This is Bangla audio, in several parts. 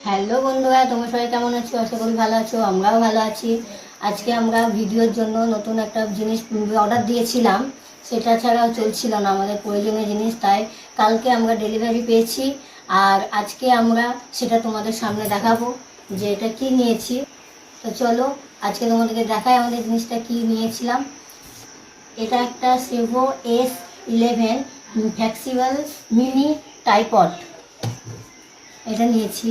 হ্যালো বন্ধুরা, তোমরা সবাই কেমন আছো? আশা করি ভালো আছো, আমরাও ভালো আছি। আজকে আমরা ভিডিওর জন্য নতুন একটা জিনিস অর্ডার দিয়েছিলাম, সেটা ছাড়াও চলছিল না আমাদের প্রয়োজনীয় জিনিস, তাই কালকে আমরা ডেলিভারি পেয়েছি। আর আজকে আমরা সেটা তোমাদের সামনে দেখাবো যে এটা কি নিয়েছি। তো চলো আজকে তোমাদেরকে দেখাই আমাদের জিনিসটা কি নিয়েছিলাম। এটা একটা সেভো S11 ফ্লেক্সিবল মিনি ট্রাইপড, এটা নিয়েছি।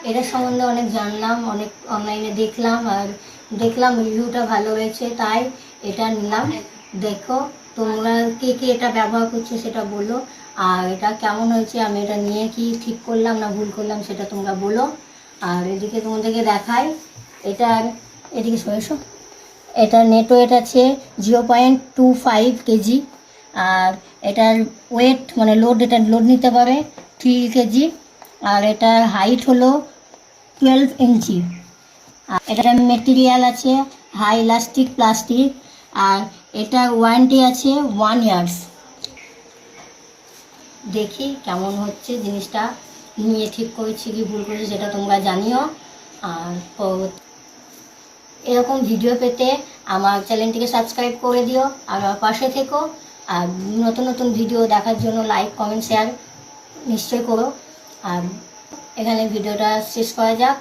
এটা সম্বন্ধে অনেক জানলাম, অনেক অনলাইনে দেখলাম, আর দেখলাম রিভিউটা ভালো হয়েছে, তাই এটা নিলাম। দেখো তোমরা কে কে এটা ব্যবহার করছো সেটা বলো, আর এটা কেমন হয়েছে, আমি এটা নিয়ে কি ঠিক করলাম না ভুল করলাম সেটা তোমরা বলো। আর এদিকে তোমাদেরকে দেখাই, এটার এদিকে সরেছো, এটার নেট ওয়েট আছে 0.25 কেজি। আর এটার ওয়েট মানে লোড, এটা লোড নিতে পারে 3 কেজি। আর এটার হাইট হলো 12 ইঞ্চি। আর এটার মেটেরিয়াল আছে হাই ইলাস্টিক প্লাস্টিক। আর এটার ওয়ারেন্টি আছে 1 ইয়ার্স। দেখি কেমন হচ্ছে জিনিসটা, নিয়ে ঠিক করেছি কি ভুল করেছি সেটা তোমরা জানিও। আর এরকম ভিডিও পেতে আমার চ্যানেলটিকে সাবস্ক্রাইব করে দিও, আর আমার পাশে থেকো। আর নতুন নতুন ভিডিও দেখার জন্য লাইক কমেন্ট শেয়ার নিশ্চয় করো। আর এখানে ভিডিওটা শেষ করা যাক।